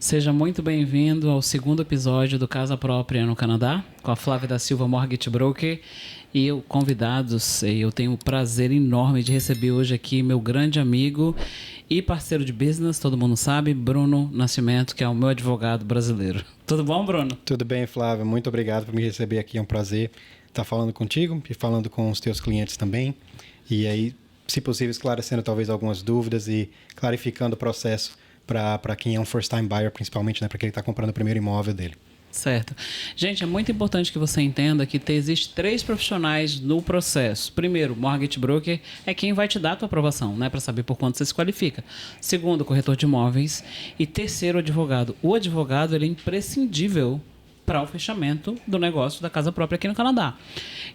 Seja muito bem-vindo ao segundo episódio do Casa Própria no Canadá, com a Flávia da Silva Mortgage Broker e convidados. Eu tenho o prazer enorme de receber hoje aqui meu grande amigo e parceiro de business, todo mundo sabe, Bruno Nascimento, que é o meu advogado brasileiro. Tudo bom, Bruno? Tudo bem, Flávia. Muito obrigado por me receber aqui. É um prazer estar falando contigo e falando com os teus clientes também. E aí, se possível, esclarecendo talvez algumas dúvidas e clarificando o processo para quem é um first-time buyer, principalmente, né, para quem está comprando o primeiro imóvel dele. Certo. Gente, é muito importante que você entenda que existem 3 profissionais no processo. Primeiro, mortgage broker é quem vai te dar a tua aprovação, né, para saber por quanto você se qualifica. Segundo, corretor de imóveis. E terceiro, advogado. O advogado ele é imprescindível para o fechamento do negócio da casa própria aqui no Canadá.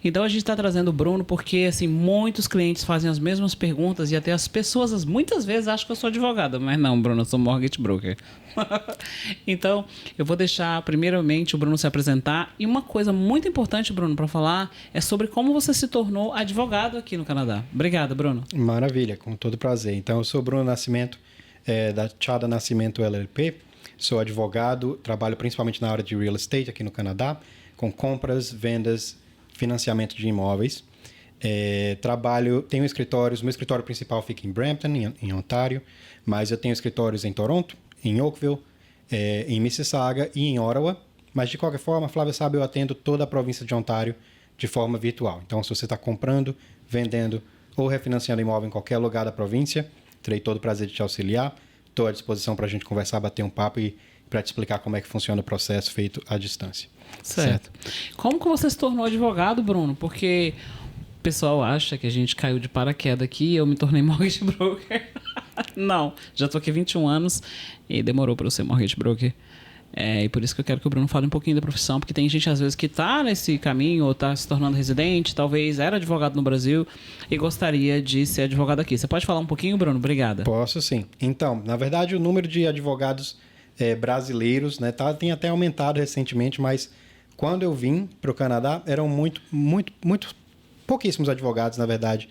Então a gente está trazendo o Bruno porque assim, muitos clientes fazem as mesmas perguntas e até as pessoas muitas vezes acham que eu sou advogada, mas não, Bruno, eu sou mortgage broker. Então eu vou deixar primeiramente o Bruno se apresentar e uma coisa muito importante, Bruno, para falar é sobre como você se tornou advogado aqui no Canadá. Obrigado, Bruno. Maravilha, com todo prazer. Então eu sou Bruno Nascimento, da Chada Nascimento LLP. Sou advogado, trabalho principalmente na área de real estate aqui no Canadá, com compras, vendas, financiamento de imóveis. Tenho escritórios, meu escritório principal fica em Brampton, em Ontário, mas eu tenho escritórios em Toronto, em Oakville, em Mississauga e em Ottawa. Mas de qualquer forma, a Flávia sabe, eu atendo toda a província de Ontário de forma virtual. Então, se você está comprando, vendendo ou refinanciando imóvel em qualquer lugar da província, terei todo o prazer de te auxiliar. Estou à disposição para a gente conversar, bater um papo e para te explicar como é que funciona o processo feito à distância. Certo. Como que você se tornou advogado, Bruno? Porque o pessoal acha que a gente caiu de paraquedas aqui e eu me tornei mortgage broker. Não, já estou aqui há 21 anos e demorou para eu ser mortgage broker. E por isso que eu quero que o Bruno fale um pouquinho da profissão, porque tem gente às vezes que está nesse caminho ou está se tornando residente, talvez era advogado no Brasil e gostaria de ser advogado aqui. Você pode falar um pouquinho, Bruno? Obrigada. Posso sim. Então, na verdade, o número de advogados brasileiros, né, tem até aumentado recentemente, mas quando eu vim para o Canadá, eram muito pouquíssimos advogados, na verdade,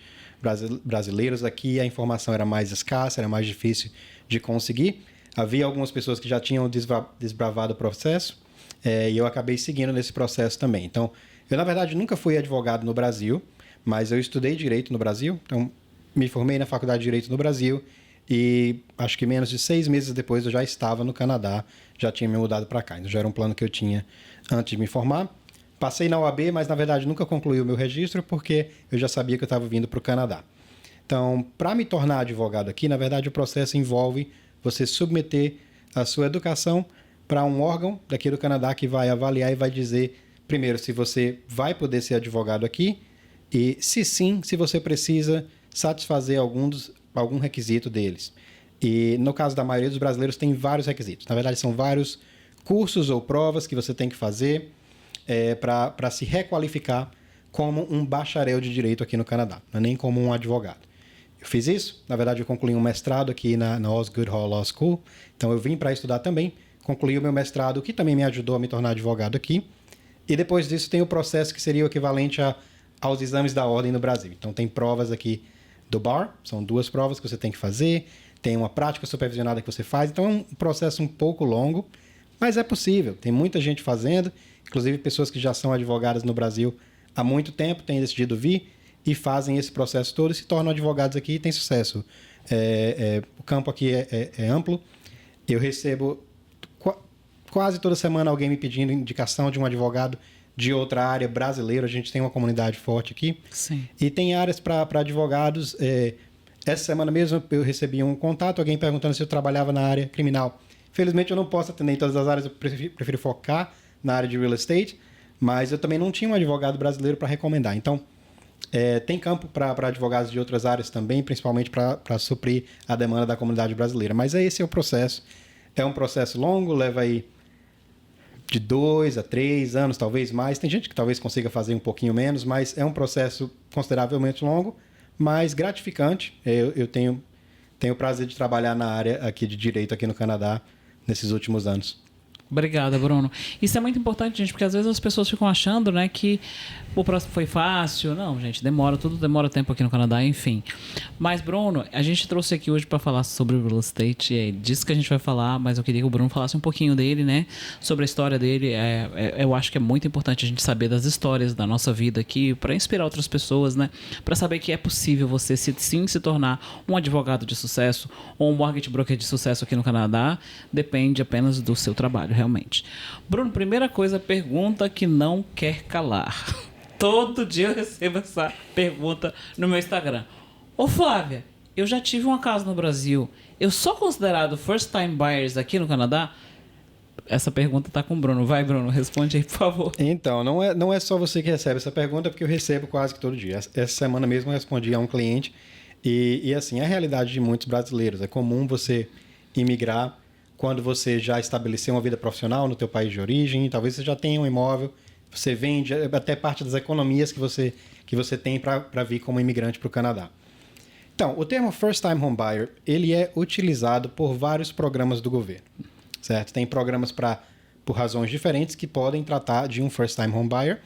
brasileiros. Aqui a informação era mais escassa, era mais difícil de conseguir. Havia algumas pessoas que já tinham desbravado o processo e eu acabei seguindo nesse processo também. Então, eu, na verdade, nunca fui advogado no Brasil, mas eu estudei Direito no Brasil. Então, me formei na Faculdade de Direito no Brasil e acho que menos de 6 meses depois eu já estava no Canadá, já tinha me mudado para cá. Então, já era um plano que eu tinha antes de me formar. Passei na OAB, mas, na verdade, nunca concluí o meu registro porque eu já sabia que eu estava vindo para o Canadá. Então, para me tornar advogado aqui, na verdade, o processo envolve você submeter a sua educação para um órgão daqui do Canadá que vai avaliar e vai dizer, primeiro, se você vai poder ser advogado aqui e, se sim, se você precisa satisfazer algum requisito deles. E, no caso da maioria dos brasileiros, tem vários requisitos. Na verdade, são vários cursos ou provas que você tem que fazer para se requalificar como um bacharel de direito aqui no Canadá, não é nem como um advogado. Eu fiz isso, na verdade eu concluí um mestrado aqui na Osgoode Hall Law School, então eu vim para estudar também, concluí o meu mestrado, que também me ajudou a me tornar advogado aqui, e depois disso tem o processo que seria o equivalente aos exames da ordem no Brasil. Então tem provas aqui do bar, são 2 provas que você tem que fazer, tem uma prática supervisionada que você faz, então é um processo um pouco longo, mas é possível, tem muita gente fazendo, inclusive pessoas que já são advogadas no Brasil há muito tempo, têm decidido vir, e fazem esse processo todo e se tornam advogados aqui e têm sucesso. O campo aqui é amplo. Eu recebo quase toda semana alguém me pedindo indicação de um advogado de outra área brasileira. A gente tem uma comunidade forte aqui. Sim. E tem áreas para advogados. Essa semana mesmo eu recebi um contato, alguém perguntando se eu trabalhava na área criminal. Felizmente eu não posso atender em todas as áreas, eu prefiro focar na área de real estate, mas eu também não tinha um advogado brasileiro para recomendar. Então, tem campo para advogados de outras áreas também, principalmente para suprir a demanda da comunidade brasileira. Mas esse é o processo. É um processo longo, leva aí de 2 a 3 anos, talvez mais. Tem gente que talvez consiga fazer um pouquinho menos, mas é um processo consideravelmente longo, mas gratificante. Eu tenho o prazer de trabalhar na área aqui de direito aqui no Canadá nesses últimos anos. Obrigada, Bruno. Isso é muito importante, gente, porque às vezes as pessoas ficam achando, né, que o próximo foi fácil. Não, gente, tudo demora tempo aqui no Canadá, enfim. Mas, Bruno, a gente trouxe aqui hoje para falar sobre o real estate, é disso que a gente vai falar, mas eu queria que o Bruno falasse um pouquinho dele, né, sobre a história dele. Eu acho que é muito importante a gente saber das histórias da nossa vida aqui, para inspirar outras pessoas, né, para saber que é possível você sim se tornar um advogado de sucesso ou um mortgage broker de sucesso aqui no Canadá. Depende apenas do seu trabalho, realmente. Bruno, primeira coisa, pergunta que não quer calar. Todo dia eu recebo essa pergunta no meu Instagram. Ô Flávia, eu já tive uma casa no Brasil. Eu sou considerado first time buyers aqui no Canadá? Essa pergunta tá com o Bruno. Vai, Bruno, responde aí, por favor. Então, não é só você que recebe essa pergunta, porque eu recebo quase que todo dia. Essa semana mesmo eu respondi a um cliente e assim, é a realidade de muitos brasileiros. É comum você imigrar quando você já estabeleceu uma vida profissional no teu país de origem, talvez você já tenha um imóvel, você vende até parte das economias que você tem para vir como imigrante para o Canadá. Então, o termo First Time Home Buyer, ele é utilizado por vários programas do governo, certo? Tem programas por razões diferentes que podem tratar de um First Time Home Buyer,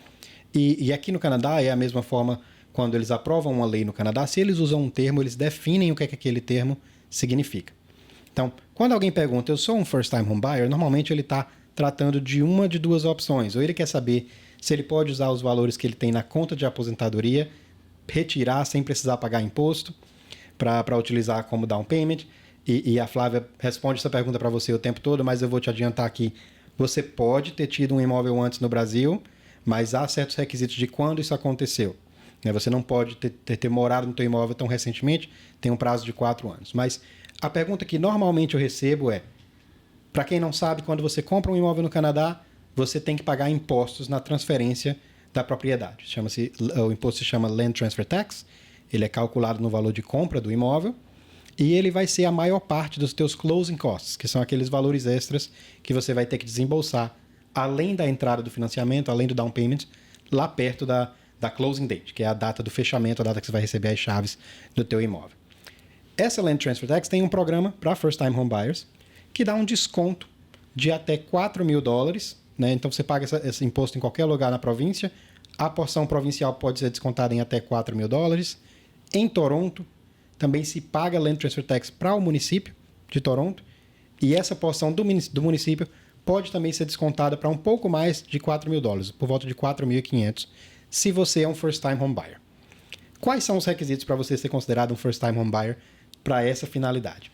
e aqui no Canadá é a mesma forma quando eles aprovam uma lei no Canadá, se eles usam um termo, eles definem o que é que aquele termo significa. Então, quando alguém pergunta, eu sou um first time home buyer, normalmente ele está tratando de uma de duas opções. Ou ele quer saber se ele pode usar os valores que ele tem na conta de aposentadoria, retirar sem precisar pagar imposto, para utilizar como down payment. E a Flávia responde essa pergunta para você o tempo todo, mas eu vou te adiantar aqui. Você pode ter tido um imóvel antes no Brasil, mas há certos requisitos de quando isso aconteceu. Você não pode ter morado no teu imóvel tão recentemente, tem um prazo de 4 anos. Mas a pergunta que normalmente eu recebo é, para quem não sabe, quando você compra um imóvel no Canadá, você tem que pagar impostos na transferência da propriedade. O imposto se chama Land Transfer Tax, ele é calculado no valor de compra do imóvel e ele vai ser a maior parte dos teus closing costs, que são aqueles valores extras que você vai ter que desembolsar, além da entrada do financiamento, além do down payment, lá perto da closing date, que é a data do fechamento, a data que você vai receber as chaves do teu imóvel. Essa Land Transfer Tax tem um programa para First Time Home Buyers que dá um desconto de até $4.000, né? Então você paga esse imposto em qualquer lugar na província. A porção provincial pode ser descontada em até $4.000. Em Toronto, também se paga Land Transfer Tax para o município de Toronto. E essa porção do município pode também ser descontada para um pouco mais de $4.000, por volta de $4.500, se você é um First Time Home Buyer. Quais são os requisitos para você ser considerado um First Time Home Buyer para essa finalidade?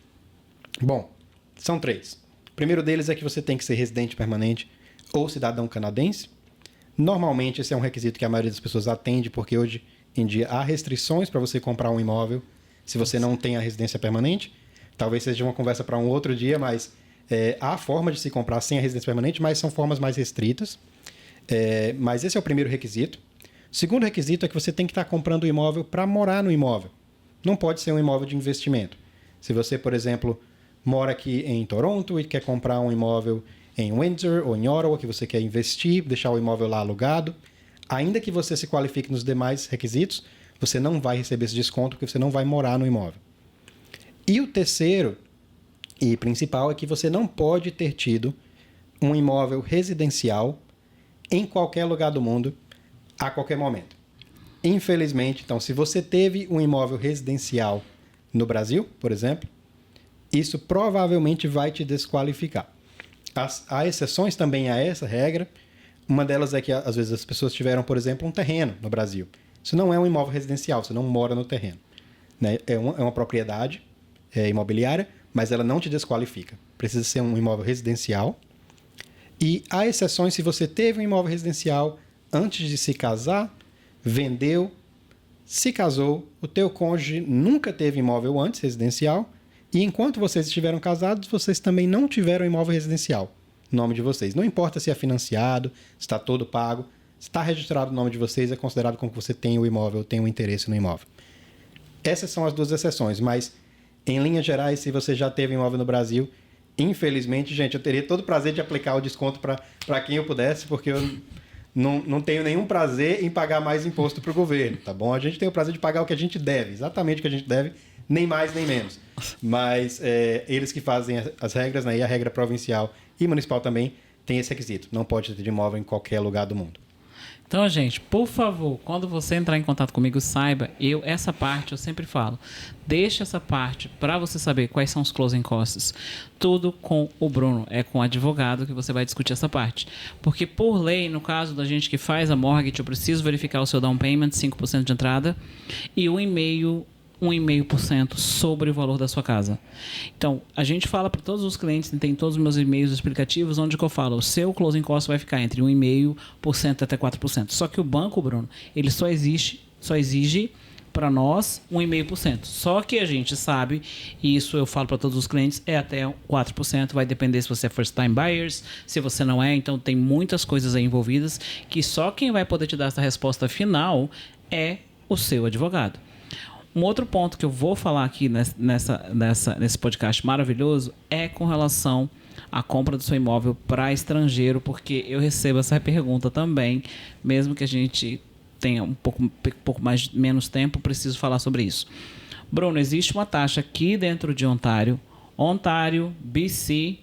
Bom, são 3. O primeiro deles é que você tem que ser residente permanente ou cidadão canadense. Normalmente esse é um requisito que a maioria das pessoas atende, porque hoje em dia há restrições para você comprar um imóvel se você não tem a residência permanente. Talvez seja uma conversa para um outro dia, mas há forma de se comprar sem a residência permanente, mas são formas mais restritas. Mas esse é o primeiro requisito. O segundo requisito é que você tem que estar comprando o imóvel para morar no imóvel. Não pode ser um imóvel de investimento. Se você, por exemplo, mora aqui em Toronto e quer comprar um imóvel em Windsor ou em Ottawa, que você quer investir, deixar o imóvel lá alugado, ainda que você se qualifique nos demais requisitos, você não vai receber esse desconto porque você não vai morar no imóvel. E o terceiro e principal é que você não pode ter tido um imóvel residencial em qualquer lugar do mundo a qualquer momento. Infelizmente, então, se você teve um imóvel residencial no Brasil, por exemplo, isso provavelmente vai te desqualificar. Há exceções também a essa regra. Uma delas é que, às vezes, as pessoas tiveram, por exemplo, um terreno no Brasil. Isso não é um imóvel residencial, você não mora no terreno, né? É uma propriedade imobiliária, mas ela não te desqualifica. Precisa ser um imóvel residencial. E há exceções se você teve um imóvel residencial antes de se casar, vendeu, se casou, o teu cônjuge nunca teve imóvel antes residencial, e enquanto vocês estiveram casados, vocês também não tiveram imóvel residencial no nome de vocês. Não importa se é financiado, se está todo pago, se está registrado no nome de vocês, é considerado como que você tem o imóvel, tem o interesse no imóvel. Essas são as duas exceções, mas em linhas gerais, se você já teve imóvel no Brasil, infelizmente, gente, eu teria todo o prazer de aplicar o desconto para quem eu pudesse, porque eu não tenho nenhum prazer em pagar mais imposto para o governo, tá bom? A gente tem o prazer de pagar o que a gente deve, exatamente o que a gente deve, nem mais nem menos. Mas eles que fazem as regras, né, e a regra provincial e municipal também, tem esse requisito. Não pode ter imóvel em qualquer lugar do mundo. Então, gente, por favor, quando você entrar em contato comigo, saiba, essa parte eu sempre falo, deixa essa parte para você saber quais são os closing costs. Tudo com o Bruno, é com o advogado que você vai discutir essa parte. Porque por lei, no caso da gente que faz a mortgage, eu preciso verificar o seu down payment, 5% de entrada, e 1,5% sobre o valor da sua casa. Então, a gente fala para todos os clientes, tem todos os meus e-mails explicativos, onde que eu falo, o seu closing cost vai ficar entre 1,5% até 4%. Só que o banco, Bruno, ele só exige para nós 1,5%. Só que a gente sabe, e isso eu falo para todos os clientes, é até 4%, vai depender se você é first time buyers, se você não é, então tem muitas coisas aí envolvidas, que só quem vai poder te dar essa resposta final é o seu advogado. Um outro ponto que eu vou falar aqui nesse podcast maravilhoso é com relação à compra do seu imóvel para estrangeiro, porque eu recebo essa pergunta também, mesmo que a gente tenha um pouco menos tempo, preciso falar sobre isso. Bruno, existe uma taxa aqui dentro de Ontário, BC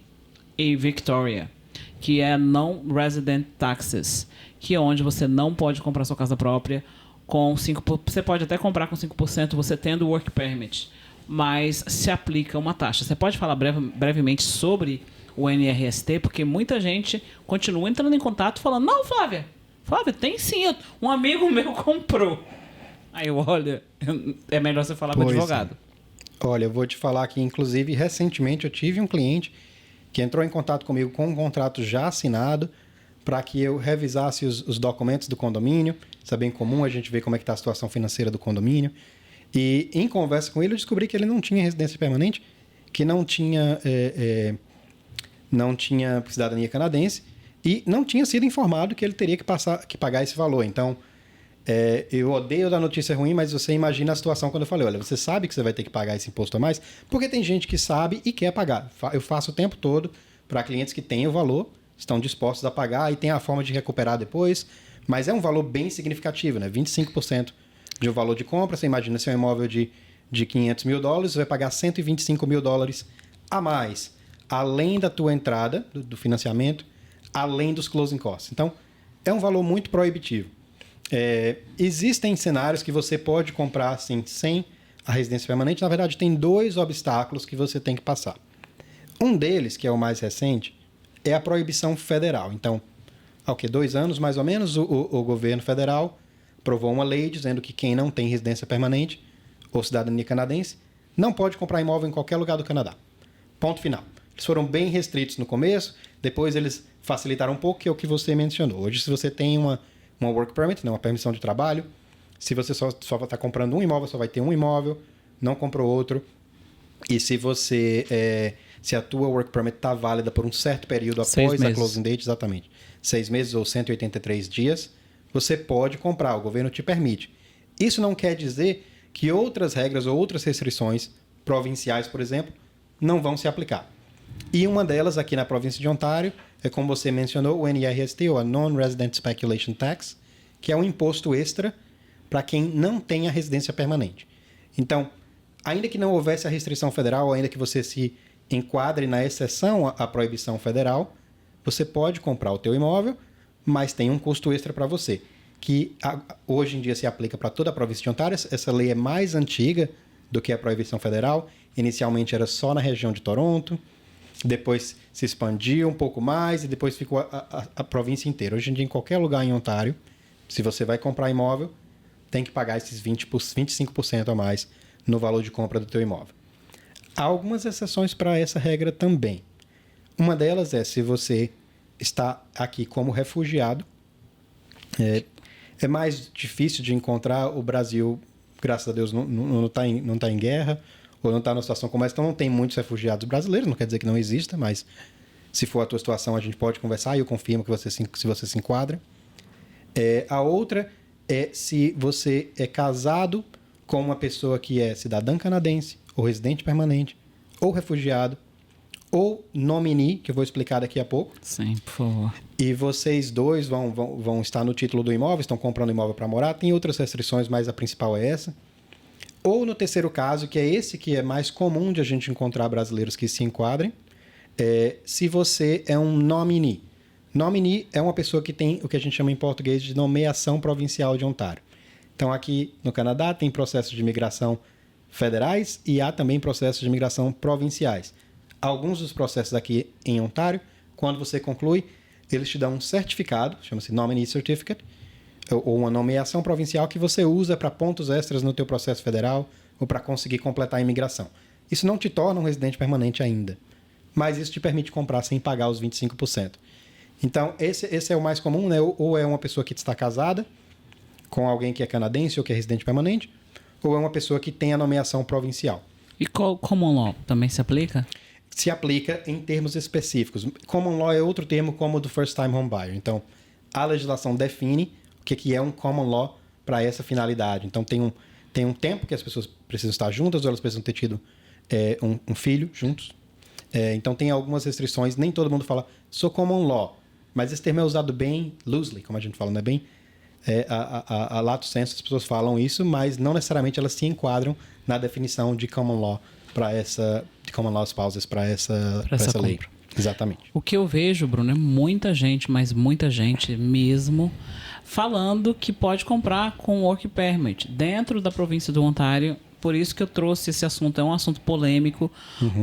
e Victoria, que é Non-Resident Taxes, que é onde você não pode comprar sua casa própria com 5%. Você pode até comprar com 5% você tendo o Work Permit, mas se aplica uma taxa. Você pode falar brevemente sobre o NRST, porque muita gente continua entrando em contato falando, não, Flávia, tem sim, um amigo meu comprou. Aí eu, olha, é melhor você falar com o advogado. Olha, eu vou te falar que, inclusive, recentemente eu tive um cliente que entrou em contato comigo com um contrato já assinado para que eu revisasse os documentos do condomínio. Isso é bem comum, a gente vê como é que está a situação financeira do condomínio. E em conversa com ele, eu descobri que ele não tinha residência permanente, que não tinha cidadania canadense e não tinha sido informado que ele teria que pagar esse valor. Então, eu odeio dar notícia ruim, mas você imagina a situação quando eu falei, olha, você sabe que você vai ter que pagar esse imposto a mais, porque tem gente que sabe e quer pagar. Eu faço o tempo todo para clientes que têm o valor, estão dispostos a pagar e tem a forma de recuperar depois, mas é um valor bem significativo, né? 25% de um valor de compra. Você imagina se é um imóvel de $500 mil, você vai pagar $125 mil a mais, além da tua entrada, do financiamento, além dos closing costs. Então, é um valor muito proibitivo. Existem cenários que você pode comprar assim, sem a residência permanente. Na verdade, tem 2 obstáculos que você tem que passar. Um deles, que é o mais recente, é a proibição federal. Então, há 2 anos, mais ou menos, o governo federal aprovou uma lei dizendo que quem não tem residência permanente ou cidadania canadense não pode comprar imóvel em qualquer lugar do Canadá. Ponto final. Eles foram bem restritos no começo, depois eles facilitaram um pouco, que é o que você mencionou. Hoje, se você tem uma work permit, né, uma permissão de trabalho, se você só está comprando um imóvel, só vai ter um imóvel, não comprou outro. E se você... se a tua work permit está válida por um certo período após a closing date, exatamente, 6 meses ou 183 dias, você pode comprar, o governo te permite. Isso não quer dizer que outras regras ou outras restrições provinciais, por exemplo, não vão se aplicar. E uma delas aqui na província de Ontário é, como você mencionou, o NRST, ou a Non-Resident Speculation Tax, que é um imposto extra para quem não tem a residência permanente. Então, ainda que não houvesse a restrição federal, ainda que você se enquadre na exceção à proibição federal, você pode comprar o teu imóvel, mas tem um custo extra para você, que hoje em dia se aplica para toda a província de Ontário. Essa lei é mais antiga do que a proibição federal. Inicialmente era só na região de Toronto, depois se expandiu um pouco mais e depois ficou a província inteira. Hoje em dia, em qualquer lugar em Ontário, se você vai comprar imóvel, tem que pagar esses 25% a mais no valor de compra do teu imóvel. Há algumas exceções para essa regra também. Uma delas é se você está aqui como refugiado. É mais difícil de encontrar. O Brasil, graças a Deus, não está em guerra ou não está numa situação como essa, então não tem muitos refugiados brasileiros. Não quer dizer que não exista, mas se for a tua situação, a gente pode conversar e eu confirmo que se você se enquadra. A outra é se você é casado com uma pessoa que é cidadã canadense, ou residente permanente, ou refugiado, ou nominee, que eu vou explicar daqui a pouco. Sim, por favor. E vocês dois vão estar no título do imóvel, estão comprando imóvel para morar. Tem outras restrições, mas a principal é essa. Ou no terceiro caso, que é esse que é mais comum de a gente encontrar brasileiros que se enquadrem, se você é um nominee. Nominee é uma pessoa que tem o que a gente chama em português de nomeação provincial de Ontário. Então, aqui no Canadá tem processos de imigração federais e há também processos de imigração provinciais. Alguns dos processos aqui em Ontário, quando você conclui, eles te dão um certificado, chama-se Nominee Certificate, ou uma nomeação provincial que você usa para pontos extras no teu processo federal ou para conseguir completar a imigração. Isso não te torna um residente permanente ainda, mas isso te permite comprar sem pagar os 25%. Então, esse é o mais comum, né? Ou é uma pessoa que está casada com alguém que é canadense ou que é residente permanente, ou é uma pessoa que tem a nomeação provincial. E Common Law também se aplica? Se aplica em termos específicos. Common Law é outro termo como o do First Time Home Buyer. Então, a legislação define o que é um Common Law para essa finalidade. Então, tem um tempo que as pessoas precisam estar juntas, ou elas precisam ter tido um filho juntos. Então, tem algumas restrições. Nem todo mundo fala, sou Common Law. Mas esse termo é usado bem loosely, como a gente fala, não é bem... a lato sensu, as pessoas falam isso, mas não necessariamente elas se enquadram na definição de Common Law de Common Law Spouses para essa lei. Exatamente. O que eu vejo, Bruno, é muita gente, mas muita gente mesmo, falando que pode comprar com Work Permit dentro da província do Ontário. Por isso que eu trouxe esse assunto. É um assunto polêmico,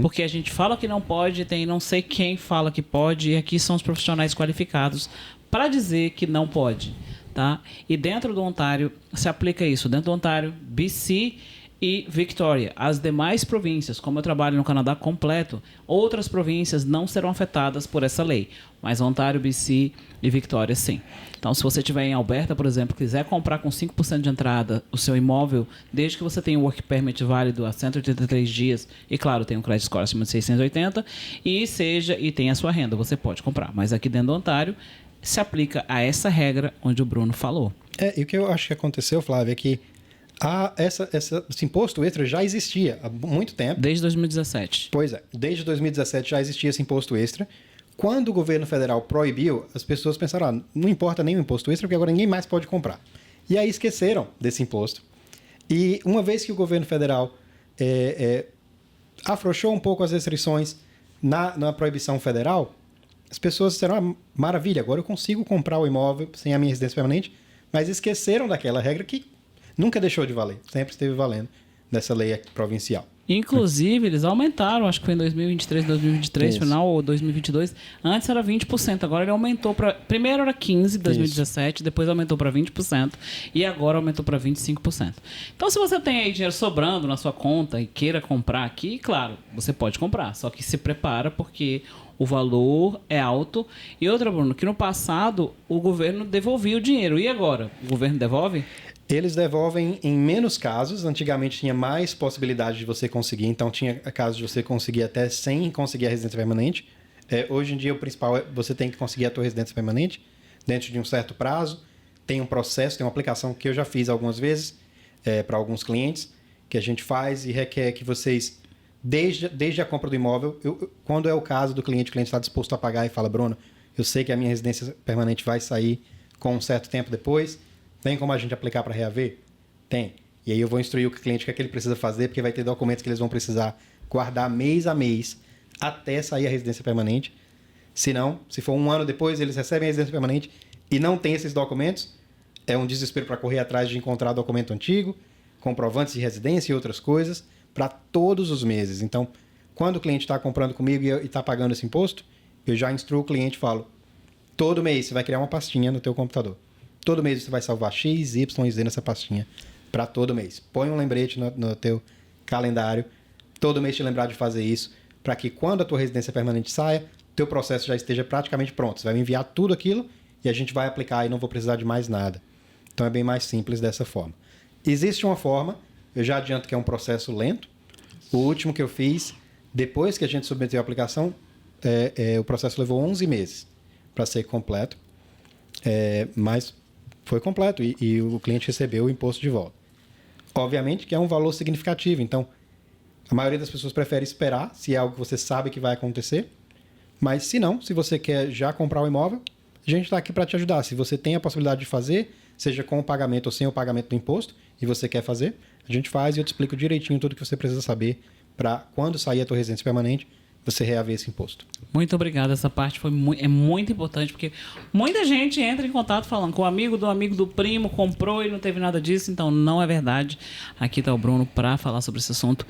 porque a gente fala que não pode, tem não sei quem fala que pode, e aqui são os profissionais qualificados para dizer que não pode. Tá? E dentro do Ontário se aplica isso. Dentro do Ontário, BC e Victoria. As demais províncias, como eu trabalho no Canadá completo, outras províncias não serão afetadas por essa lei. Mas Ontário, BC e Victoria, sim. Então, se você estiver em Alberta, por exemplo, quiser comprar com 5% de entrada o seu imóvel, desde que você tenha um Work Permit válido há 183 dias, e claro, tem um credit score acima de 680, e tem a sua renda, você pode comprar. Mas aqui dentro do Ontário, se aplica a essa regra onde o Bruno falou. E o que eu acho que aconteceu, Flávio, é que esse imposto extra já existia há muito tempo. Desde 2017. Pois é, desde 2017 já existia esse imposto extra. Quando o governo federal proibiu, as pessoas pensaram, não importa nem o imposto extra, porque agora ninguém mais pode comprar. E aí esqueceram desse imposto. E uma vez que o governo federal afrouxou um pouco as restrições na proibição federal, as pessoas disseram, maravilha, agora eu consigo comprar o imóvel sem a minha residência permanente, mas esqueceram daquela regra que nunca deixou de valer, sempre esteve valendo dessa lei provincial. Inclusive, eles aumentaram, acho que foi em 2023, 2023, final ou 2022. Antes era 20%, agora ele aumentou para... Primeiro era 15% em 2017, depois aumentou para 20% e agora aumentou para 25%. Então, se você tem aí dinheiro sobrando na sua conta e queira comprar aqui, claro, você pode comprar, só que se prepara porque o valor é alto. E outra, Bruno, que no passado o governo devolvia o dinheiro. E agora? O governo devolve? Eles devolvem em menos casos. Antigamente tinha mais possibilidade de você conseguir. Então tinha casos de você conseguir até sem conseguir a residência permanente. Hoje em dia o principal é você tem que conseguir a tua residência permanente dentro de um certo prazo. Tem um processo, tem uma aplicação que eu já fiz algumas vezes para alguns clientes, que a gente faz e requer que vocês, desde a compra do imóvel, quando é o caso do cliente, o cliente está disposto a pagar e fala, Bruno, eu sei que a minha residência permanente vai sair com um certo tempo depois, tem como a gente aplicar para reaver? Tem. E aí eu vou instruir o cliente o que é que ele precisa fazer, porque vai ter documentos que eles vão precisar guardar mês a mês até sair a residência permanente. Se não, se for um ano depois, eles recebem a residência permanente e não tem esses documentos, é um desespero para correr atrás de encontrar documento antigo, comprovantes de residência e outras coisas, para todos os meses. Então, quando o cliente está comprando comigo e está pagando esse imposto, eu já instruo o cliente e falo, todo mês você vai criar uma pastinha no teu computador. Todo mês você vai salvar X, Y e Z nessa pastinha para todo mês. Põe um lembrete no teu calendário, todo mês te lembrar de fazer isso, para que quando a tua residência permanente saia, teu processo já esteja praticamente pronto. Você vai me enviar tudo aquilo e a gente vai aplicar e não vou precisar de mais nada. Então é bem mais simples dessa forma. Existe uma forma, eu já adianto que é um processo lento. O último que eu fiz, depois que a gente submeteu a aplicação, o processo levou 11 meses para ser completo, mas foi completo e o cliente recebeu o imposto de volta. Obviamente que é um valor significativo, então a maioria das pessoas prefere esperar, se é algo que você sabe que vai acontecer, mas se não, se você quer já comprar o imóvel, a gente está aqui para te ajudar. Se você tem a possibilidade de fazer, seja com o pagamento ou sem o pagamento do imposto, e você quer fazer, a gente faz e eu te explico direitinho tudo que você precisa saber para quando sair a tua residência permanente, você reaver esse imposto. Muito obrigado. Essa parte é muito importante, porque muita gente entra em contato falando que o amigo do primo comprou e não teve nada disso, então não é verdade. Aqui está o Bruno para falar sobre esse assunto.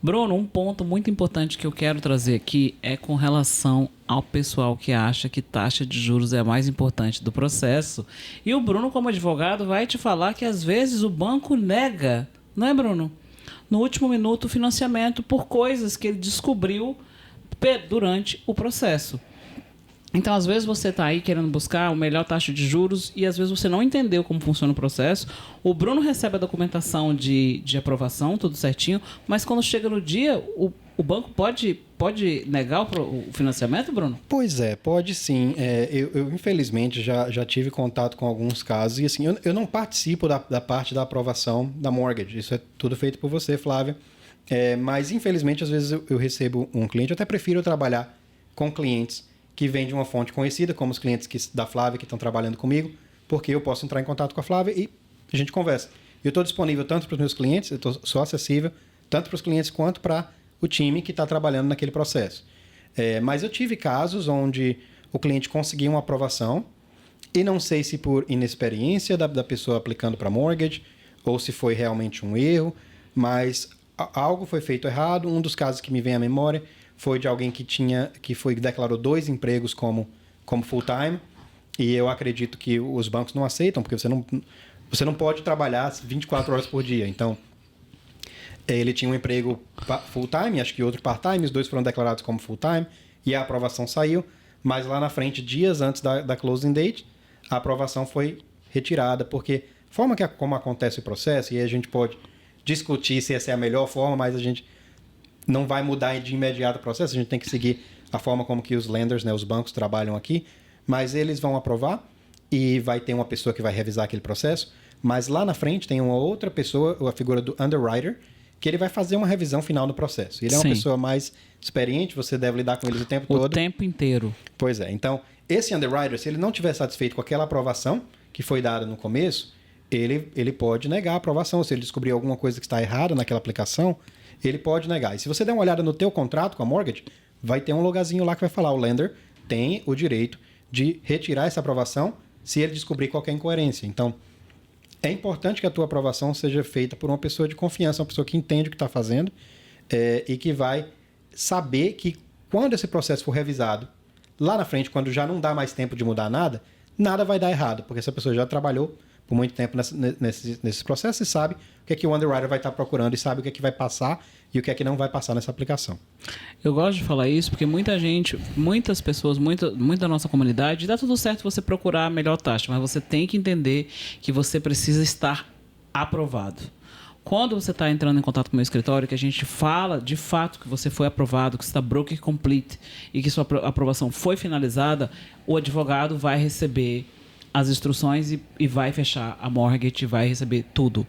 Bruno, um ponto muito importante que eu quero trazer aqui é com relação ao pessoal que acha que taxa de juros é a mais importante do processo. E o Bruno, como advogado, vai te falar que às vezes o banco nega, não é, Bruno? No último minuto o financiamento por coisas que ele descobriu durante o processo. Então, às vezes você está aí querendo buscar a melhor taxa de juros e às vezes você não entendeu como funciona o processo. O Bruno recebe a documentação de aprovação, tudo certinho, mas quando chega no dia, o banco pode negar o financiamento, Bruno? Pois é, pode sim. Eu infelizmente, já tive contato com alguns casos e assim, eu não participo da parte da aprovação da mortgage. Isso é tudo feito por você, Flávia. Mas, infelizmente, às vezes eu recebo um cliente, eu até prefiro trabalhar com clientes que vêm de uma fonte conhecida, como os clientes da Flávia que estão trabalhando comigo, porque eu posso entrar em contato com a Flávia e a gente conversa. Eu estou disponível tanto para os meus clientes, sou acessível, tanto para os clientes quanto para o time que está trabalhando naquele processo. Mas eu tive casos onde o cliente conseguiu uma aprovação e não sei se por inexperiência da pessoa aplicando para mortgage ou se foi realmente um erro, mas algo foi feito errado. Um dos casos que me vem à memória foi de alguém que declarou 2 empregos como full-time, e eu acredito que os bancos não aceitam, porque você não pode trabalhar 24 horas por dia. Então, ele tinha um emprego full-time, acho que outro part-time, os 2 foram declarados como full-time, e a aprovação saiu, mas lá na frente, dias antes da closing date, a aprovação foi retirada, porque a forma como acontece o processo, e aí a gente pode discutir se essa é a melhor forma, mas a gente não vai mudar de imediato o processo, a gente tem que seguir a forma como que os lenders, né, os bancos trabalham aqui, mas eles vão aprovar e vai ter uma pessoa que vai revisar aquele processo, mas lá na frente tem uma outra pessoa, a figura do underwriter, que ele vai fazer uma revisão final do processo. Ele é uma pessoa mais experiente, você deve lidar com eles o tempo todo. O tempo inteiro. Pois é. Então, esse underwriter, se ele não estiver satisfeito com aquela aprovação que foi dada no começo, ele pode negar a aprovação. Se ele descobrir alguma coisa que está errada naquela aplicação, ele pode negar. E se você der uma olhada no teu contrato com a mortgage, vai ter um lugarzinho lá que vai falar: o lender tem o direito de retirar essa aprovação se ele descobrir qualquer incoerência. Então, é importante que a tua aprovação seja feita por uma pessoa de confiança, uma pessoa que entende o que está fazendo e que vai saber que quando esse processo for revisado, lá na frente, quando já não dá mais tempo de mudar nada, nada vai dar errado, porque essa pessoa já trabalhou por muito tempo nesse processo e sabe o que é que o underwriter vai estar procurando e sabe o que é que vai passar e o que é que não vai passar nessa aplicação. Eu gosto de falar isso porque muitas pessoas, muita da nossa comunidade, dá tudo certo você procurar a melhor taxa, mas você tem que entender que você precisa estar aprovado. Quando você está entrando em contato com o meu escritório, que a gente fala de fato que você foi aprovado, que você está broker complete e que sua aprovação foi finalizada, o advogado vai receber as instruções e vai fechar a mortgage, vai receber tudo.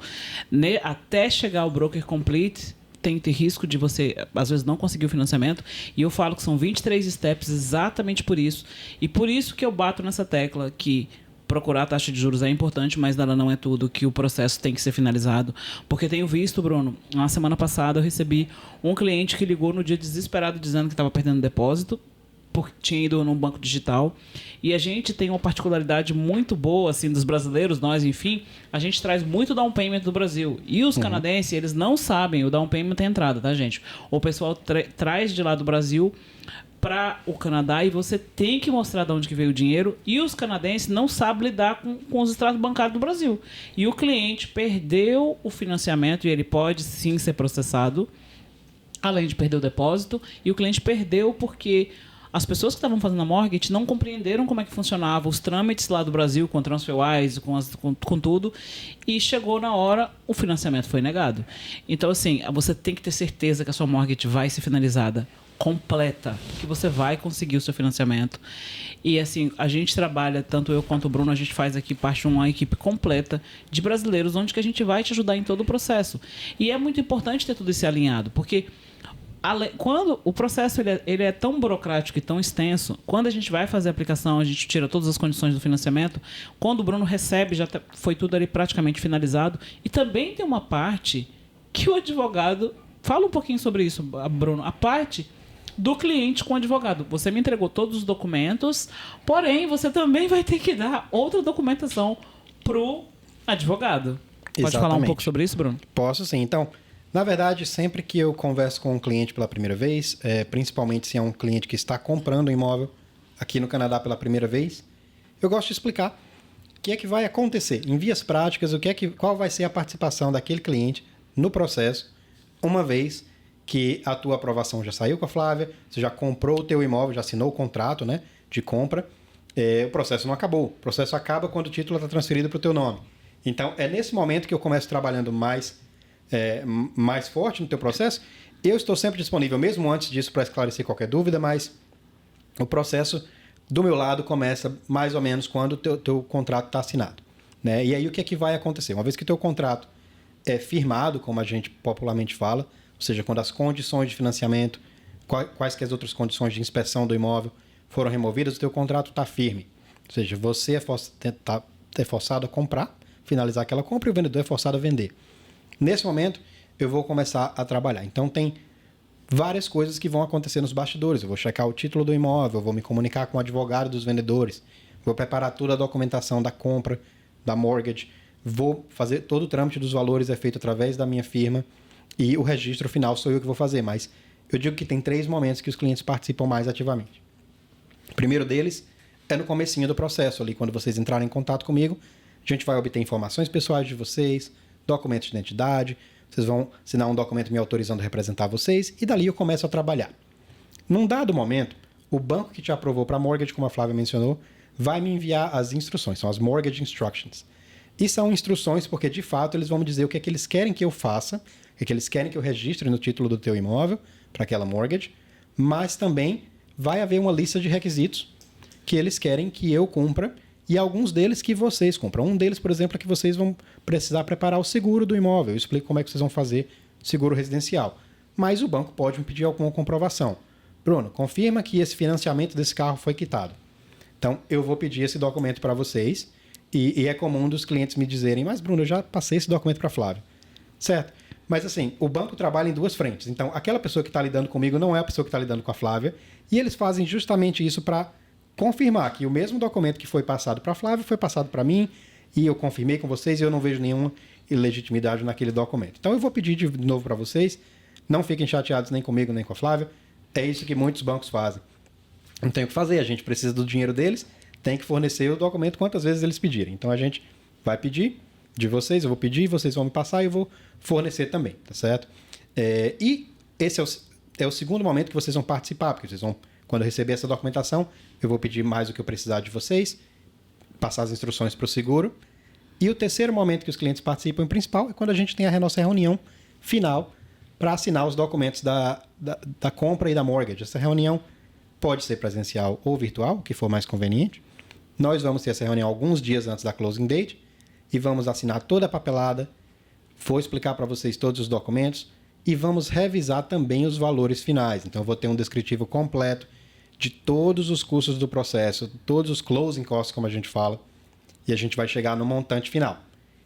Até chegar ao broker complete, tem que ter risco de você, às vezes, não conseguir o financiamento. E eu falo que são 23 steps exatamente por isso. E por isso que eu bato nessa tecla que procurar a taxa de juros é importante, mas ela não é tudo, que o processo tem que ser finalizado. Porque tenho visto, Bruno, na semana passada eu recebi um cliente que ligou no dia desesperado dizendo que estava perdendo depósito, porque tinha ido num banco digital. E a gente tem uma particularidade muito boa, assim, dos brasileiros, nós, enfim, a gente traz muito down payment do Brasil. E os canadenses, eles não sabem o down payment é entrada, tá, gente? O pessoal traz de lá do Brasil para o Canadá e você tem que mostrar de onde que veio o dinheiro, e os canadenses não sabem lidar com os extratos bancários do Brasil. E o cliente perdeu o financiamento e ele pode sim ser processado, além de perder o depósito, e o cliente perdeu porque as pessoas que estavam fazendo a mortgage não compreenderam como é que funcionava os trâmites lá do Brasil, com TransferWise, com tudo, e chegou na hora, o financiamento foi negado. Então, assim, você tem que ter certeza que a sua mortgage vai ser finalizada completa, que você vai conseguir o seu financiamento. E assim, a gente trabalha, tanto eu quanto o Bruno, a gente faz aqui parte de uma equipe completa de brasileiros, onde que a gente vai te ajudar em todo o processo. E é muito importante ter tudo isso alinhado, porque quando o processo ele é tão burocrático e tão extenso, quando a gente vai fazer a aplicação, a gente tira todas as condições do financiamento, quando o Bruno recebe, já foi tudo ali praticamente finalizado. E também tem uma parte que o advogado... Fala um pouquinho sobre isso, Bruno. A parte do cliente com o advogado. Você me entregou todos os documentos, porém, você também vai ter que dar outra documentação pro advogado. Pode falar um pouco sobre isso, Bruno? Posso sim. Então, na verdade, sempre que eu converso com um cliente pela primeira vez, principalmente se é um cliente que está comprando um imóvel aqui no Canadá pela primeira vez, eu gosto de explicar o que é que vai acontecer, em vias práticas, qual vai ser a participação daquele cliente no processo, uma vez que a tua aprovação já saiu com a Flávia, você já comprou o teu imóvel, já assinou o contrato, né, de compra, o processo não acabou. O processo acaba quando o título está transferido para o teu nome. Então, é nesse momento que eu começo trabalhando mais forte no teu processo. Eu estou sempre disponível, mesmo antes disso, para esclarecer qualquer dúvida, mas o processo, do meu lado, começa mais ou menos quando o teu contrato está assinado, né? E aí, o que é que vai acontecer? Uma vez que o teu contrato é firmado, como a gente popularmente fala, ou seja, quando as condições de financiamento, quais que as outras condições de inspeção do imóvel foram removidas, o teu contrato está firme. Ou seja, você é forçado a comprar, finalizar aquela compra, e o vendedor é forçado a vender. Nesse momento, eu vou começar a trabalhar. Então, tem várias coisas que vão acontecer nos bastidores. Eu vou checar o título do imóvel, vou me comunicar com o advogado dos vendedores, vou preparar toda a documentação da compra, da mortgage, vou fazer todo o trâmite dos valores, é feito através da minha firma, e o registro final sou eu que vou fazer. Mas eu digo que tem 3 momentos que os clientes participam mais ativamente. O primeiro deles é no comecinho do processo, ali quando vocês entrarem em contato comigo, a gente vai obter informações pessoais de vocês, documentos de identidade, vocês vão assinar um documento me autorizando a representar vocês, e dali eu começo a trabalhar. Num dado momento, o banco que te aprovou para a mortgage, como a Flávia mencionou, vai me enviar as instruções, são as mortgage instructions. E são instruções porque, de fato, eles vão me dizer o que é que eles querem que eu faça, o que é que eles querem que eu registre no título do teu imóvel, para aquela mortgage, mas também vai haver uma lista de requisitos que eles querem que eu cumpra, e alguns deles que vocês compram. Um deles, por exemplo, é que vocês vão precisar preparar o seguro do imóvel. Eu explico como é que vocês vão fazer seguro residencial. Mas o banco pode me pedir alguma comprovação. Bruno, confirma que esse financiamento desse carro foi quitado. Então, eu vou pedir esse documento para vocês, e é comum dos clientes me dizerem, mas Bruno, eu já passei esse documento para a Flávia. Certo? Mas assim, o banco trabalha em 2 frentes. Então, aquela pessoa que está lidando comigo não é a pessoa que está lidando com a Flávia, e eles fazem justamente isso para confirmar que o mesmo documento que foi passado para a Flávia foi passado para mim, e eu confirmei com vocês, e eu não vejo nenhuma ilegitimidade naquele documento. Então eu vou pedir de novo para vocês, não fiquem chateados nem comigo nem com a Flávia, é isso que muitos bancos fazem. Não tem o que fazer, a gente precisa do dinheiro deles, tem que fornecer o documento quantas vezes eles pedirem. Então a gente vai pedir de vocês, eu vou pedir, vocês vão me passar e eu vou fornecer também, tá certo? E esse é o segundo momento que vocês vão participar, porque vocês vão, quando eu receber essa documentação, eu vou pedir mais o que eu precisar de vocês, passar as instruções para o seguro. E o terceiro momento que os clientes participam, principal, é quando a gente tem a nossa reunião final para assinar os documentos da compra e da mortgage. Essa reunião pode ser presencial ou virtual, o que for mais conveniente. Nós vamos ter essa reunião alguns dias antes da closing date e vamos assinar toda a papelada, vou explicar para vocês todos os documentos e vamos revisar também os valores finais. Então, eu vou ter um descritivo completo de todos os custos do processo, todos os closing costs, como a gente fala, e a gente vai chegar no montante final.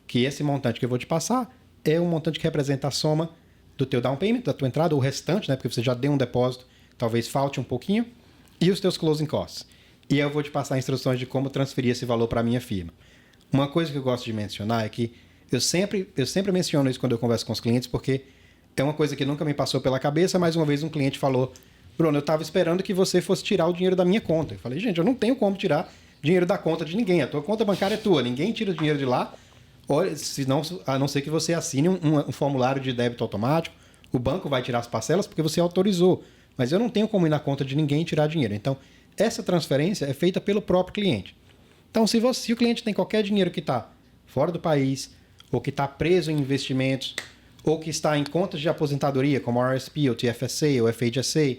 Que esse montante que eu vou te passar é um montante que representa a soma do teu down payment, da tua entrada, ou o restante, né, porque você já deu um depósito, talvez falte um pouquinho, e os teus closing costs. E eu vou te passar instruções de como transferir esse valor para a minha firma. Uma coisa que eu gosto de mencionar é que eu sempre menciono isso quando eu converso com os clientes, porque é uma coisa que nunca me passou pela cabeça, mas uma vez um cliente falou: Bruno, eu estava esperando que você fosse tirar o dinheiro da minha conta. Eu falei: gente, eu não tenho como tirar dinheiro da conta de ninguém. A tua conta bancária é tua. Ninguém tira o dinheiro de lá, a não ser que você assine um formulário de débito automático. O banco vai tirar as parcelas porque você autorizou. Mas eu não tenho como ir na conta de ninguém e tirar dinheiro. Então, essa transferência é feita pelo próprio cliente. Então, se o cliente tem qualquer dinheiro que está fora do país, ou que está preso em investimentos, ou que está em contas de aposentadoria, como RSP, ou TFSA, ou FHSA,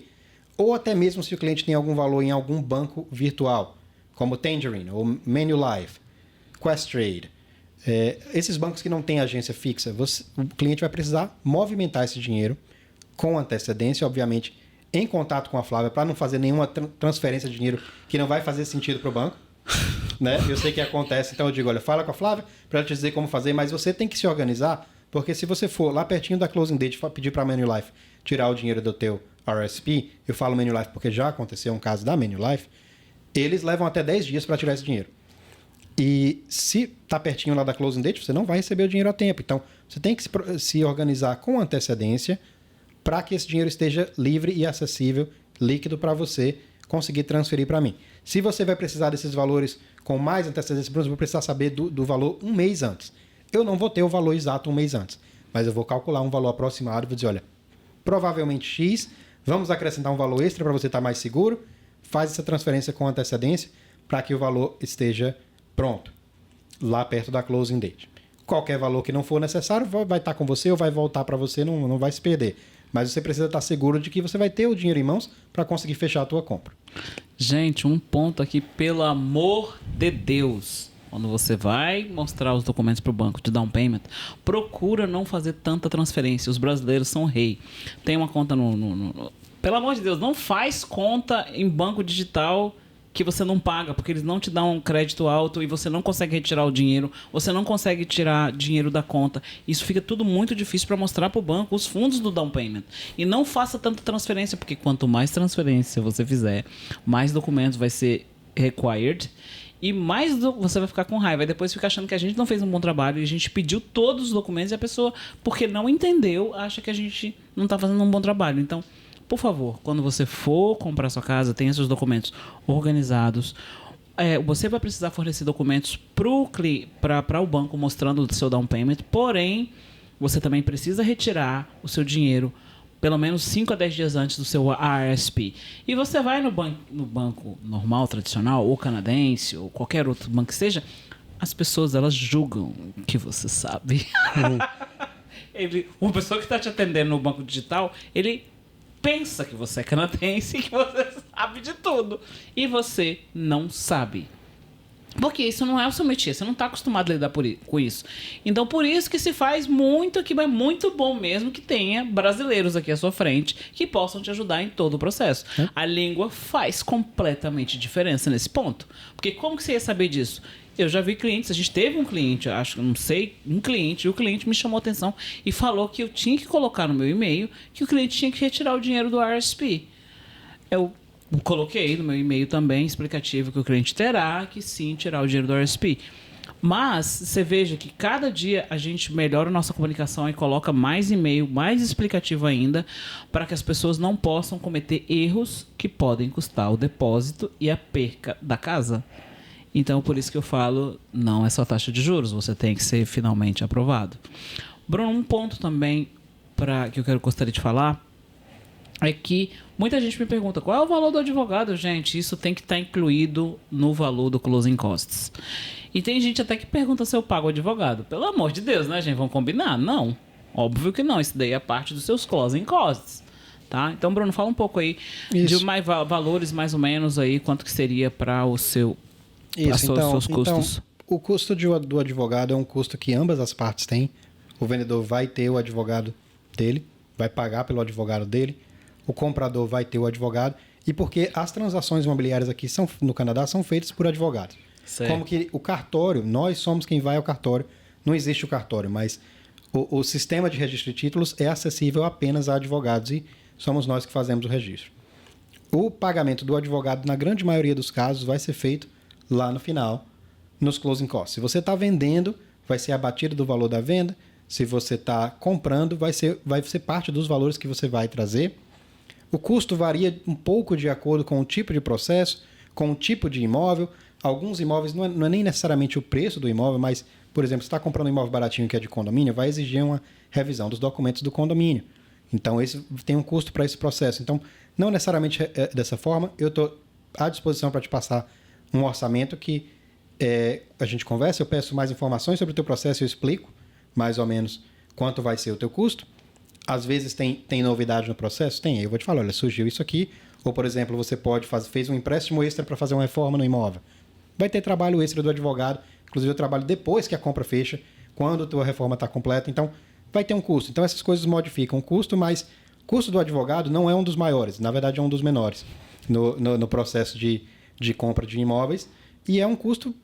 ou até mesmo se o cliente tem algum valor em algum banco virtual, como Tangerine, ou Manulife, Questrade, esses bancos que não têm agência fixa, o cliente vai precisar movimentar esse dinheiro com antecedência, obviamente, em contato com a Flávia, para não fazer nenhuma transferência de dinheiro que não vai fazer sentido para o banco. Né? Eu sei que acontece, então eu digo, olha, fala com a Flávia para ela te dizer como fazer, mas você tem que se organizar, porque se você for lá pertinho da closing date pedir para a Manulife tirar o dinheiro do teu RSP, eu falo Manulife porque já aconteceu um caso da Manulife, eles levam até 10 dias para tirar esse dinheiro. E se está pertinho lá da closing date, você não vai receber o dinheiro a tempo. Então, você tem que se organizar com antecedência para que esse dinheiro esteja livre e acessível, líquido para você conseguir transferir para mim. Se você vai precisar desses valores com mais antecedência, por exemplo, eu vou precisar saber do valor um mês antes. Eu não vou ter o valor exato um mês antes, mas eu vou calcular um valor aproximado e vou dizer, olha, provavelmente X, vamos acrescentar um valor extra para você estar mais seguro, faz essa transferência com antecedência para que o valor esteja pronto, lá perto da closing date. Qualquer valor que não for necessário vai estar com você ou vai voltar para você, não vai se perder. Mas você precisa estar seguro de que você vai ter o dinheiro em mãos para conseguir fechar a tua compra. Gente, um ponto aqui, pelo amor de Deus. Quando você vai mostrar os documentos para o banco de down payment, procura não fazer tanta transferência. Os brasileiros são rei. Tem uma conta Pelo amor de Deus, não faz conta em banco digital que você não paga, porque eles não te dão um crédito alto e você não consegue retirar o dinheiro, você não consegue tirar dinheiro da conta. Isso fica tudo muito difícil para mostrar para o banco os fundos do down payment. E não faça tanta transferência, porque quanto mais transferência você fizer, mais documentos vai ser required e mais você vai ficar com raiva. E depois fica achando que a gente não fez um bom trabalho e a gente pediu todos os documentos e a pessoa, porque não entendeu, acha que a gente não está fazendo um bom trabalho. Então, por favor, quando você for comprar sua casa, tenha seus documentos organizados. Você vai precisar fornecer documentos para o banco mostrando o seu down payment, porém, você também precisa retirar o seu dinheiro pelo menos 5 a 10 dias antes do seu RSP. E você vai no banco normal, tradicional, ou canadense, ou qualquer outro banco que seja, as pessoas elas julgam que você sabe. Uma pessoa que está te atendendo no banco digital, ele pensa que você é canadense e que você sabe de tudo. E você não sabe. Porque isso não é o seu métier. Você não está acostumado a lidar com isso. Então, por isso que se faz muito aqui. É muito bom mesmo que tenha brasileiros aqui à sua frente que possam te ajudar em todo o processo. A língua faz completamente diferença nesse ponto. Porque como que você ia saber disso? Eu já vi clientes, a gente teve um cliente, um cliente, e o cliente me chamou a atenção e falou que eu tinha que colocar no meu e-mail que o cliente tinha que retirar o dinheiro do RSP. Eu coloquei no meu e-mail também explicativo que o cliente terá que sim tirar o dinheiro do RSP. Mas você veja que cada dia a gente melhora a nossa comunicação e coloca mais e-mail, mais explicativo ainda, para que as pessoas não possam cometer erros que podem custar o depósito e a perca da casa. Então, por isso que eu falo, não é só taxa de juros, você tem que ser finalmente aprovado. Bruno, um ponto também que eu gostaria de falar é que muita gente me pergunta qual é o valor do advogado. Gente, isso tem que estar incluído no valor do closing costs. E tem gente até que pergunta se eu pago o advogado. Pelo amor de Deus, né, gente? Vamos combinar? Não. Óbvio que não. Isso daí é parte dos seus closing costs. Tá? Então, Bruno, fala um pouco aí de valores mais ou menos aí, quanto que seria para o seu... Isso, seus custos. Então, o custo do advogado é um custo que ambas as partes têm. O vendedor vai ter o advogado dele, vai pagar pelo advogado dele. O comprador vai ter o advogado. E porque as transações imobiliárias aqui no Canadá são feitas por advogados. Certo. Como que o cartório, nós somos quem vai ao cartório. Não existe o cartório, mas o sistema de registro de títulos é acessível apenas a advogados e somos nós que fazemos o registro. O pagamento do advogado, na grande maioria dos casos, vai ser feito lá no final, nos closing costs. Se você está vendendo, vai ser abatido do valor da venda. Se você está comprando, vai ser parte dos valores que você vai trazer. O custo varia um pouco de acordo com o tipo de processo, com o tipo de imóvel. Alguns imóveis, não é nem necessariamente o preço do imóvel, mas, por exemplo, se está comprando um imóvel baratinho que é de condomínio, vai exigir uma revisão dos documentos do condomínio. Então, esse tem um custo para esse processo. Então, não necessariamente dessa forma. Eu estou à disposição para te passar um orçamento que a gente conversa, eu peço mais informações sobre o teu processo e eu explico mais ou menos quanto vai ser o teu custo. Às vezes tem novidade no processo? Tem. Aí eu vou te falar, olha, surgiu isso aqui. Ou, por exemplo, você fez um empréstimo extra para fazer uma reforma no imóvel. Vai ter trabalho extra do advogado. Inclusive, eu trabalho depois que a compra fecha, quando a tua reforma está completa. Então, vai ter um custo. Então, essas coisas modificam o custo, mas o custo do advogado não é um dos maiores. Na verdade, é um dos menores no processo de compra de imóveis, e é um custo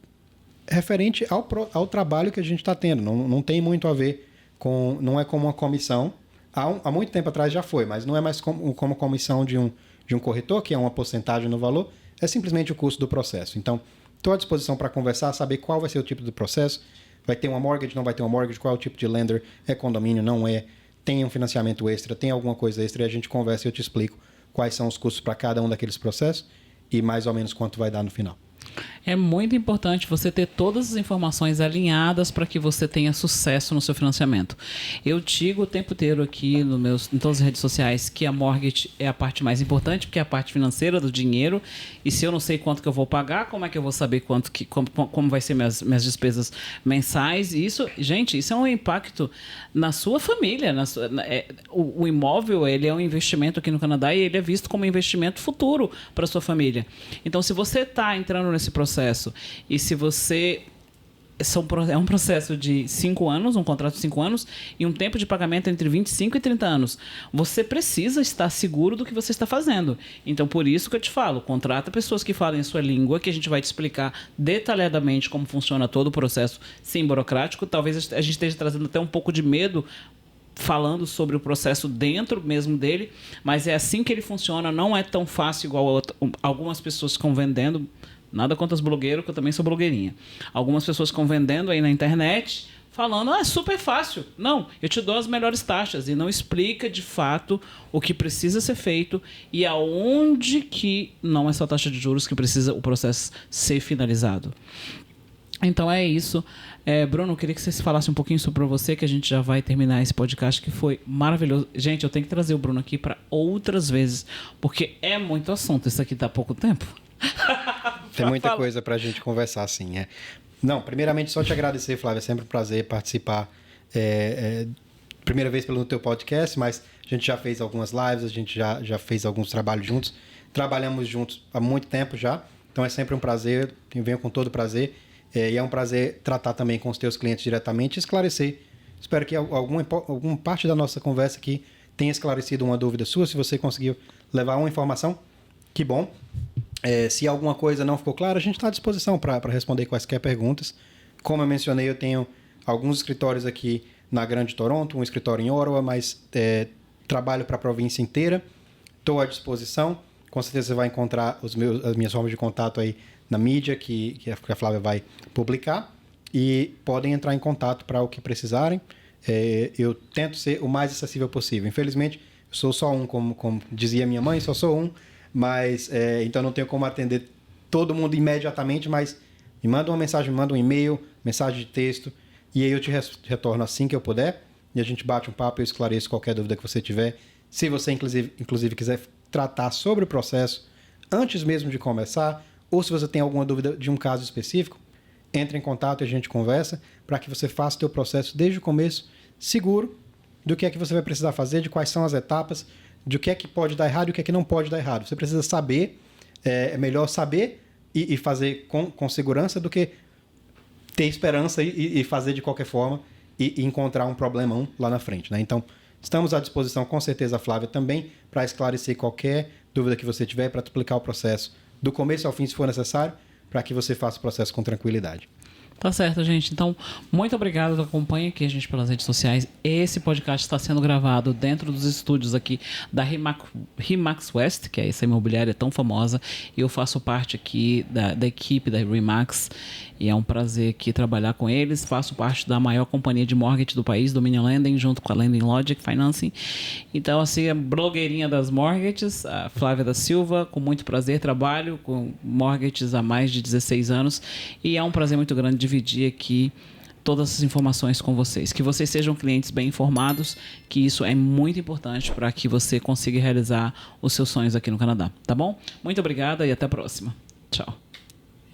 referente ao trabalho que a gente está tendo. Não tem muito a ver com... Não é como uma comissão, Há muito tempo atrás já foi, mas não é mais como comissão de um corretor, que é uma porcentagem no valor, é simplesmente o custo do processo. Então, estou à disposição para conversar, saber qual vai ser o tipo do processo. Vai ter uma mortgage, não vai ter uma mortgage, qual é o tipo de lender, é condomínio, não é, tem um financiamento extra, tem alguma coisa extra, e a gente conversa e eu te explico quais são os custos para cada um daqueles processos e mais ou menos quanto vai dar no final. É muito importante você ter todas as informações alinhadas para que você tenha sucesso no seu financiamento. Eu digo o tempo inteiro aqui em todas as redes sociais que a mortgage é a parte mais importante, porque é a parte financeira do dinheiro. E se eu não sei quanto que eu vou pagar, como é que eu vou saber como vai ser minhas despesas mensais? Gente, isso é um impacto na sua família. O imóvel, ele é um investimento aqui no Canadá e ele é visto como um investimento futuro para a sua família. Então, se você está entrando nesse processo e se você é um processo de 5 anos, um contrato de 5 anos e um tempo de pagamento entre 25 e 30 anos, você precisa estar seguro do que você está fazendo. Então, por isso que eu te falo, contrata pessoas que falem a sua língua, que a gente vai te explicar detalhadamente como funciona todo o processo sem burocrático. Talvez a gente esteja trazendo até um pouco de medo falando sobre o processo dentro mesmo dele, mas é assim que ele funciona, não é tão fácil igual algumas pessoas ficam vendendo. Nada contra os blogueiros, que eu também sou blogueirinha. Algumas pessoas ficam vendendo aí na internet, falando, é super fácil. Não, eu te dou as melhores taxas. E não explica, de fato, o que precisa ser feito e aonde que não é só taxa de juros que precisa o processo ser finalizado. Então é isso. Bruno, eu queria que você falasse um pouquinho sobre você, que a gente já vai terminar esse podcast, que foi maravilhoso. Gente, eu tenho que trazer o Bruno aqui para outras vezes, porque é muito assunto. Isso aqui tá há pouco tempo. Tem muita coisa para a gente conversar, sim. Não, primeiramente, só te agradecer, Flávia. É sempre um prazer participar. Primeira vez no teu podcast, mas a gente já fez algumas lives, a gente já fez alguns trabalhos juntos. Trabalhamos juntos há muito tempo já, então é sempre um prazer. Eu venho com todo prazer. E é um prazer tratar também com os teus clientes diretamente e esclarecer. Espero que alguma parte da nossa conversa aqui tenha esclarecido uma dúvida sua. Se você conseguiu levar uma informação, que bom. Se alguma coisa não ficou clara, a gente está à disposição para responder quaisquer perguntas. Como eu mencionei, eu tenho alguns escritórios aqui na Grande Toronto, um escritório em Ottawa, mas trabalho para a província inteira. Estou à disposição. Com certeza você vai encontrar as minhas formas de contato aí na mídia, que a Flávia vai publicar. E podem entrar em contato para o que precisarem. Eu tento ser o mais acessível possível. Infelizmente, eu sou só um, como dizia minha mãe, só sou um. Mas, então não tenho como atender todo mundo imediatamente, mas me manda uma mensagem, me manda um e-mail, mensagem de texto, e aí eu te retorno assim que eu puder, e a gente bate um papo e eu esclareço qualquer dúvida que você tiver. Se você, inclusive quiser tratar sobre o processo antes mesmo de começar, ou se você tem alguma dúvida de um caso específico, entre em contato e a gente conversa, para que você faça o seu processo desde o começo, seguro do que é que você vai precisar fazer, de quais são as etapas, de o que é que pode dar errado e o que é que não pode dar errado. Você precisa saber, é melhor saber e fazer com segurança do que ter esperança e fazer de qualquer forma e encontrar um problemão lá na frente, né? Então, estamos à disposição, com certeza, a Flávia também, para esclarecer qualquer dúvida que você tiver, para explicar o processo do começo ao fim, se for necessário, para que você faça o processo com tranquilidade. Tá certo, gente. Então, muito obrigado. Acompanhe aqui a gente pelas redes sociais. Esse podcast está sendo gravado dentro dos estúdios aqui da Remax West, que é essa imobiliária tão famosa. Eu faço parte aqui da equipe da Remax e é um prazer aqui trabalhar com eles. Faço parte da maior companhia de mortgage do país, Dominion Lending, junto com a Lending Logic Financing. Então, assim, a blogueirinha das mortgages, a Flávia da Silva, com muito prazer, trabalho com mortgages há mais de 16 anos e é um prazer muito grande dividir aqui todas as informações com vocês. Que vocês sejam clientes bem informados, que isso é muito importante para que você consiga realizar os seus sonhos aqui no Canadá, tá bom? Muito obrigada e até a próxima. Tchau.